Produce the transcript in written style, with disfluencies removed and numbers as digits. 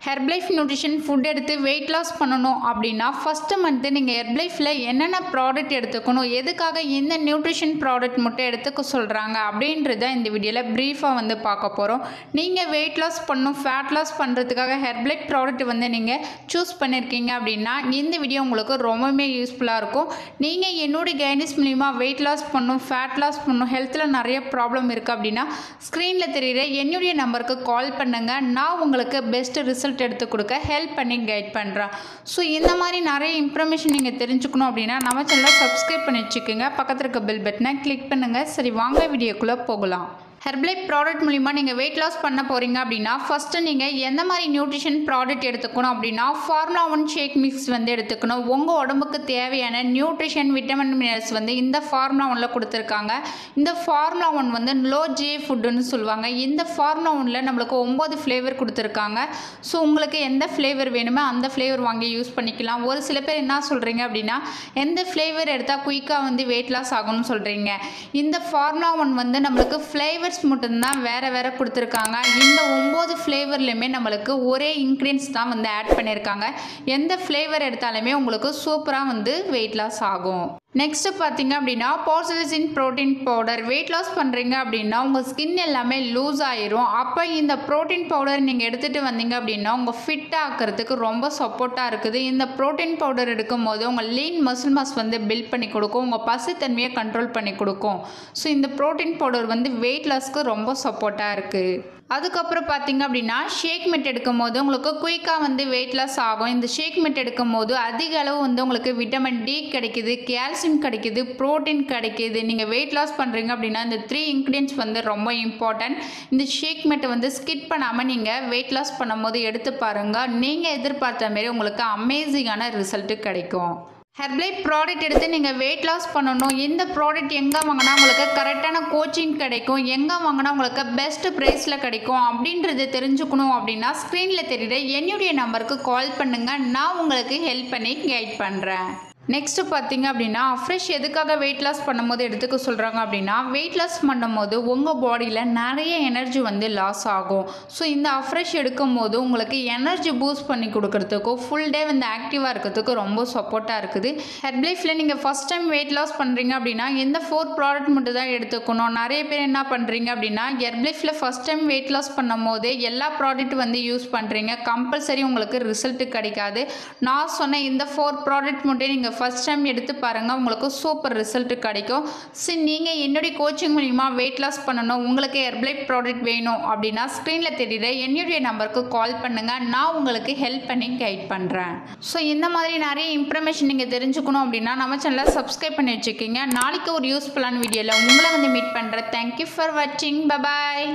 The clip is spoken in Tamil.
ஹெர்பலைஃப் நியூட்ரிஷன் ஃபுட் எடுத்து வெயிட் லாஸ் பண்ணணும் அப்படின்னா ஃபஸ்ட்டு மந்த்து நீங்கள் ஹெர்பலைஃபில் என்னென்ன ப்ராடக்ட் எடுத்துக்கணும், எதுக்காக எந்த நியூட்ரிஷன் ப்ராடக்ட் மட்டும் எடுத்துக்க சொல்கிறாங்க அப்படின்றத இந்த வீடியோவில் ப்ரீஃபாக பார்க்க போகிறோம். நீங்கள் வெயிட் லாஸ் பண்ணணும், ஃபேட் லாஸ் பண்ணுறதுக்காக ஹெர்பலைஃப் ப்ராடக்ட் நீங்கள் சூஸ் பண்ணியிருக்கீங்க அப்படின்னா இந்த வீடியோ உங்களுக்கு ரொம்பவுமே யூஸ்ஃபுல்லாக இருக்கும். நீங்கள் என்னுடைய கைடன்ஸ் மூலிமா வெயிட் லாஸ் பண்ணணும், ஃபேட் லாஸ் பண்ணணும், ஹெல்த்தில் நிறைய ப்ராப்ளம் இருக்குது அப்படின்னா ஸ்க்ரீனில் தெரிகிற என்னுடைய நம்பருக்கு கால் பண்ணுங்கள். நான் உங்களுக்கு பெஸ்ட் ரிசல்ட் எடுத்து கொடுக்க ஹெல்ப் பண்ணி கைட் பண்ணுறேன். ஸோ இந்த மாதிரி நிறைய இன்ஃபர்மேஷன் நீங்கள் தெரிஞ்சுக்கணும் அப்படின்னா நம்ம சேனலை சப்ஸ்கிரைப் பண்ணி வச்சுக்கோங்க. பக்கத்தில் இருக்க பெல் பட்டனை கிளிக் பண்ணுங்கள். சரி, வாங்க வீடியோக்குள்ளே போகலாம். ஹெர்பலைஃப் ப்ராடக்ட் மூலிமா நீங்கள் வெயிட் லாஸ் பண்ண போகிறீங்க அப்படின்னா ஃபஸ்ட்டு நீங்கள் எந்த மாதிரி நியூட்ரிஷன் ப்ராடக்ட் எடுத்துக்கணும் அப்படின்னா ஃபார்முலா 1 ஷேக் மிக்ஸ் எடுத்துக்கணும். உங்கள் உடம்புக்கு தேவையான நியூட்ரிஷன் விட்டமின் மினரல்ஸ் இந்த ஃபார்முலா 1ல் கொடுத்துருக்காங்க. இந்த ஃபார்முலா 1 லோ ஜே ஃபுட்டுன்னு சொல்லுவாங்க. இந்த ஃபார்முலா 1ல் நம்மளுக்கு 9 ஃப்ளேவர் கொடுத்துருக்காங்க. ஸோ உங்களுக்கு எந்த ஃப்ளேவர் வேணுமோ அந்த ஃப்ளேவர் வாங்கி யூஸ் பண்ணிக்கலாம். ஒரு சில பேர் என்ன சொல்கிறீங்க அப்படின்னா எந்த ஃப்ளேவர் எடுத்தால் குயிக்காக வெயிட் லாஸ் ஆகும்னு சொல்கிறீங்க. இந்த ஃபார்முலா 1 நம்மளுக்கு ஃப்ளேவர் மட்டும்தான் வேற கொடுத்துருக்காங்க. இந்த 9 ஃப்ளேவர்லையுமே நம்மளுக்கு ஒரே இன்க்ரீடியன்ஸ் தான் ஆட் பண்ணியிருக்காங்க. எந்த ஃப்ளேவர் எடுத்தாலுமே உங்களுக்கு சூப்பராக வெயிட் லாஸ் ஆகும். நெக்ஸ்ட்டு பார்த்தீங்க அப்படின்னா போர்சலிசின் ப்ரோட்டீன் பவுடர். வெயிட் லாஸ் பண்ணுறீங்க அப்படின்னா உங்கள் ஸ்கின் எல்லாமே லூஸ் ஆயிரும். அப்போ இந்த ப்ரோட்டீன் பவுடர் நீங்கள் எடுத்துகிட்டு வந்தீங்க அப்படின்னா உங்கள் ஃபிட் ஆக்கிறதுக்கு ரொம்ப சப்போர்ட்டாக இருக்குது. இந்த ப்ரோட்டீன் பவுடர் எடுக்கும் போது உங்கள் லீன் மசில் மாஸ் பில்ட் பண்ணி கொடுக்கும், உங்கள் பசித்தன்மையை கண்ட்ரோல் பண்ணி கொடுக்கும். ஸோ இந்த ப்ரோட்டீன் பவுடர் வெயிட் லாஸ்க்கு ரொம்ப சப்போர்ட்டாக இருக்குது. அதுக்கப்புறம் பார்த்தீங்க அப்படின்னா ஷேக் மிட் எடுக்கும் போது உங்களுக்கு குயிக்காக வெயிட் லாஸ் ஆகும். இந்த ஷேக் மிட் எடுக்கும் போது அதிக அளவு உங்களுக்கு விட்டமின் டி கிடைக்குது, கால்சியம் கிடைக்குது, ப்ரோட்டீன் கிடைக்குது. நீங்கள் வெயிட் லாஸ் பண்ணுறீங்க அப்படின்னா இந்த 3 இன்க்ரீடியன்ஸ் ரொம்ப இம்பார்ட்டன்ட். இந்த ஷேக் மிட்டை ஸ்கிப் பண்ணாமல் நீங்கள் வெயிட் லாஸ் பண்ணும்போது எடுத்து பாருங்கள். நீங்கள் எதிர்பார்த்த மாரி உங்களுக்கு அமேசிங்கான ரிசல்ட்டு கிடைக்கும். ஹெர்பலைஃப் ப்ராடக்ட் எடுத்து நீங்கள் வெயிட் லாஸ் பண்ணணும். இந்த ப்ராடக்ட் எங்கே வாங்கினா உங்களுக்கு கரெக்டான கோச்சிங் கிடைக்கும், எங்கே வாங்கினா உங்களுக்கு பெஸ்ட் ப்ரைஸில் கிடைக்கும் அப்படின்றத தெரிஞ்சுக்கணும் அப்படின்னா ஸ்க்ரீனில் தெரியுற என்னுடைய நம்பருக்கு கால் பண்ணுங்கள். நான் உங்களுக்கு ஹெல்ப் பண்ணி கைட் பண்ணுறேன். நெக்ஸ்ட்டு பார்த்தீங்க அப்படின்னா அஃப்ரெஷ் எதுக்காக வெயிட் லாஸ் பண்ணும்போது எடுத்துக்க சொல்கிறாங்க அப்படின்னா வெயிட் லாஸ் பண்ணும்போது உங்கள் பாடியில் நிறைய எனர்ஜி லாஸ் ஆகும். ஸோ இந்த அஃப்ரெஷ் எடுக்கும் போது உங்களுக்கு எனர்ஜி பூஸ்ட் பண்ணி கொடுக்கறதுக்கும் ஃபுல் டே ஆக்டிவாக இருக்கிறதுக்கு ரொம்ப சப்போர்ட்டாக இருக்குது. ஹெர்பலைஃபில் நீங்கள் ஃபஸ்ட் டைம் வெயிட் லாஸ் பண்ணுறீங்க அப்படின்னா இந்த 4 ப்ராடக்ட் மட்டும் தான் எடுத்துக்கணும். நிறைய பேர் என்ன பண்ணுறீங்க அப்படின்னா ஹெர்பலைஃபில் ஃபஸ்ட் டைம் வெயிட் லாஸ் பண்ணும் போது எல்லா ப்ராடக்ட் யூஸ் பண்ணுறீங்க. கம்பல்சரி உங்களுக்கு ரிசல்ட்டு கிடைக்காது. நான் சொன்ன இந்த 4 ப்ராடக்ட் மட்டும் நீங்கள் ஃபர்ஸ்ட் டைம் எடுத்து பாருங்கள், உங்களுக்கு சூப்பர் ரிசல்ட் கிடைக்கும். சரி, நீங்கள் என்னுடைய கோச்சிங் மூலிமா வெயிட் லாஸ் பண்ணணும், உங்களுக்கு ஹெர்பலைஃப் ப்ராடக்ட் வேணும் அப்படின்னா ஸ்க்ரீனில் தெரியுற என்னுடைய நம்பருக்கு கால் பண்ணுங்கள். நான் உங்களுக்கு ஹெல்ப் பண்ணி கைட் பண்ணுறேன். ஸோ இந்த மாதிரி நிறைய இன்ஃபர்மேஷன் நீங்கள் தெரிஞ்சுக்கணும் அப்படின்னா நம்ம சேனலை சப்ஸ்கிரைப் பண்ணி வச்சுக்கோங்க. நாளைக்கு ஒரு யூஸ்ஃபுல்லான வீடியோவில் உங்களை மீட் பண்ணுறேன். தேங்க்யூ ஃபார் வாட்சிங். பை.